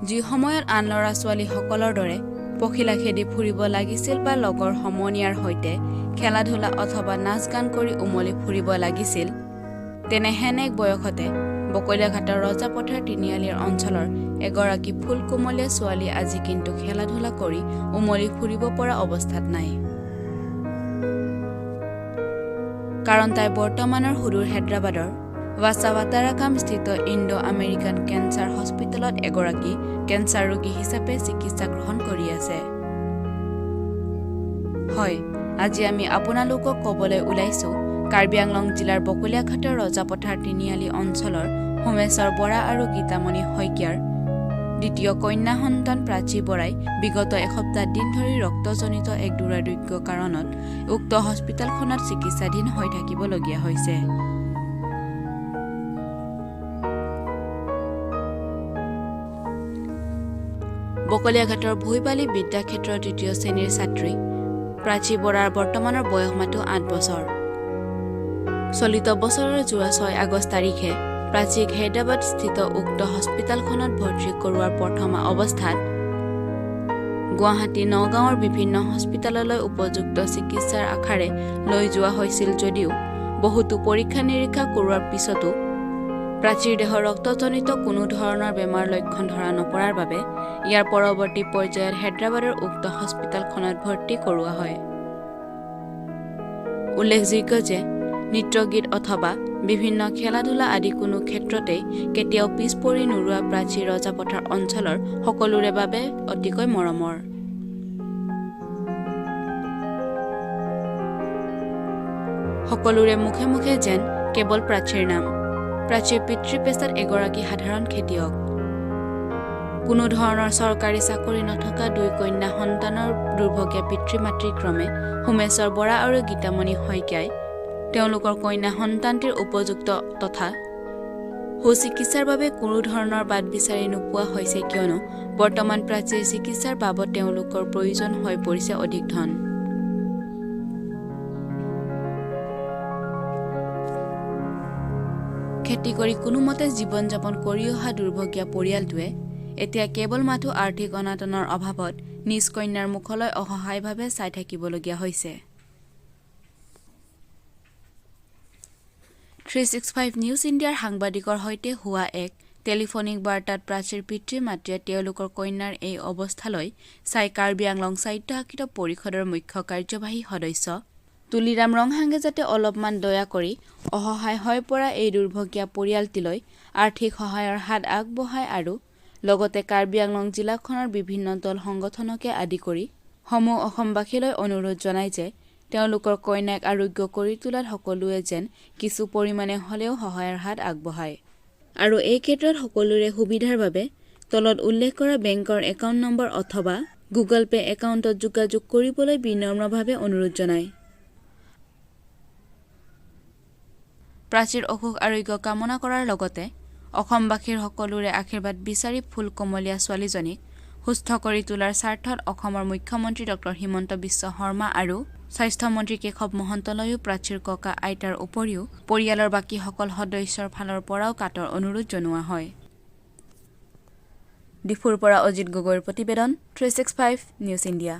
যি সময়ত আন ল'ৰা ছোৱালী সকলৰ দৰে পখিলা খেদি ফুৰিব লাগিছিল বা লগৰ সমনীয়াৰ সৈতে খেলা ধূলা অথবা নাচ গান কৰি উমলি ফুৰিব লাগিছিল, তেনেহেন এক বয়সতে বকলীয়াঘাটৰ ৰজাপথাৰ তিনিআলিৰ অঞ্চলৰ এগৰাকী ফুল কোমলীয়া ছোৱালী আজি কিন্তু খেলা ধূলা কৰি উমলি ফুৰিব পৰা অৱস্থাত নাই। কাৰণ তাই বৰ্তমানৰ সুদূৰ হায়দৰাবাদৰ ৱাছাৱাটাৰাকাম স্থিত ইণ্ডো আমেৰিকান কেঞ্চাৰ হস্পিটেলত এগৰাকী কেঞ্চাৰ ৰোগী হিচাপে চিকিৎসা গ্ৰহণ কৰি আছে। হয়, আজি আমি আপোনালোকক ক'বলৈ ওলাইছো কাৰ্বি আংলং জিলাৰ বকলীয়াঘাটৰ ৰজাপথাৰ তিনিআলি অঞ্চলৰ হোমেশ্বৰ বৰা আৰু গীতামণি শইকীয়াৰ দ্বিতীয় কন্যা সন্তান প্ৰাচী বৰাই বিগত এসপ্তাহ দিন ধৰি ৰক্তজনিত এক দুৰাৰোগ্য কাৰণত উক্ত হস্পিটেলখনত চিকিৎসাধীন হৈ থাকিবলগীয়া হৈছে। বকলীয়াঘাটৰ ভুইবালি বিদ্যাক্ষেত্ৰৰ ২য় শ্ৰেণীৰ ছাত্ৰী প্ৰাচী বৰাৰ বৰ্তমানৰ বয়স মাত্ৰ ৮ বছৰ। চলিত বছৰৰ যোৱা ৬ আগষ্ট তাৰিখে প্ৰাচীক হায়দৰাবাদ স্থিত উক্ত হস্পিটেলখনত ভৰ্তি কৰোৱাৰ প্ৰথম অৱস্থাত গুৱাহাটী নগাঁৱৰ বিভিন্ন হস্পিটেললৈ উপযুক্ত চিকিৎসাৰ আশাৰে লৈ যোৱা হৈছিল যদিও বহুতো পৰীক্ষা নিৰীক্ষা কৰোৱাৰ পিছতো প্ৰাচীৰ দেহৰ ৰক্তজনিত কোনো ধৰণৰ বেমাৰ লক্ষণ ধৰা নপৰাৰ বাবে ইয়াৰ পৰৱৰ্তী পৰ্যায়ত হায়দৰাবাদৰ উক্ত হস্পিটেলখনত ভৰ্তি কৰোৱা হয়। উল্লেখযোগ্য যে নৃত্যগীত অথবা বিভিন্ন খেলা ধূলা আদি কোনো ক্ষেত্ৰতেই কেতিয়াও পিছ পৰি নোৰোৱা প্ৰাচী ৰজাপথাৰ অঞ্চলৰ সকলোৰে বাবে অতিকৈ মৰমৰ। সকলোৰে মুখে মুখে যেন কেৱল প্ৰাচীৰ নাম। প্ৰাচীৰ পিতৃ পেছাত এগৰাকী সাধাৰণ খেতিয়ক। কোনো ধৰণৰ চৰকাৰী চাকৰি নথকা ২ কন্যা সন্তানৰ দুৰ্ভগীয়া পিতৃ মাতৃ ক্ৰমে হোমেশ্বৰ বৰা আৰু গীতামণি শইকীয়াই তেওঁলোকৰ কন্যা সন্তানটিৰ উপযুক্ত তথা সুচিকিৎসাৰ বাবে কোনো ধৰণৰ বাট বিচাৰি নোপোৱা হৈছে কিয়নো বৰ্তমান প্ৰাচীৰ চিকিৎসাৰ বাবদ তেওঁলোকৰ প্ৰয়োজন হৈ পৰিছে অধিক ধন। খেতি কৰি কোনোমতে জীৱন যাপন কৰি অহা দুৰ্ভগীয়া পৰিয়ালটোৱে এতিয়া কেৱল মাথো আৰ্থিক অনাটনৰ অভাৱত নিজ কন্যাৰ মুখলৈ অসহায়ভাৱে চাই থাকিবলগীয়া হৈছে। 365 নিউজ ইণ্ডিয়াৰ সাংবাদিকৰ সৈতে হোৱা এক টেলিফোনিক বাৰ্তাত প্ৰাচীৰ পিতৃ মাতৃয়ে তেওঁলোকৰ কন্যাৰ এই অৱস্থালৈ চাই কাৰ্বি আংলং স্বায়ত্তশাসিত পৰিষদৰ মুখ্য কাৰ্যবাহী সদস্য তুলিৰাম ৰংহাঙে যাতে অলপমান দয়া কৰি অসহায় হৈ পৰা এই দুৰ্ভগীয়া পৰিয়ালটিলৈ আৰ্থিক সহায়ৰ হাত আগবঢ়ায় আৰু লগতে কাৰ্বি আংলং জিলাখনৰ বিভিন্ন দল সংগঠনকে আদি কৰি সমূহ অসমবাসীলৈ অনুৰোধ জনায় যে তেওঁলোকৰ কন্যাক আৰোগ্য কৰি তোলাত সকলোৱে যেন কিছু পৰিমাণে হ'লেও সহায়ৰ হাত আগবঢ়ায় আৰু এই ক্ষেত্ৰত সকলোৰে সুবিধাৰ বাবে তলত উল্লেখ কৰা বেংকৰ একাউণ্ট নম্বৰ অথবা গুগল পে একাউণ্টত যোগাযোগ কৰিবলৈ বিনম্ৰভাৱে অনুৰোধ জনায়। প্ৰাচীৰ অসুখ আৰোগ্য কামনা কৰাৰ লগতে অসমবাসীৰ সকলোৰে আশীৰ্বাদ বিচাৰি ফুল কোমলীয়া ছোৱালীজনীক সুস্থ কৰি তোলাৰ স্বাৰ্থত অসমৰ মুখ্যমন্ত্ৰী ডক্টৰ হিমন্ত বিশ্ব শৰ্মা আৰু স্বাস্থ্যমন্ত্ৰী কেশৱ মহন্তলৈও প্ৰাচীৰ ককা আইতাৰ উপৰিও পৰিয়ালৰ বাকী সকল সদস্যৰ ফালৰ পৰাও কাটৰ অনুৰোধ জনোৱা হয়। ডিফুৰ পৰা অজিত গগৈৰ প্ৰতিবেদন 365 নিউজ ইণ্ডিয়া।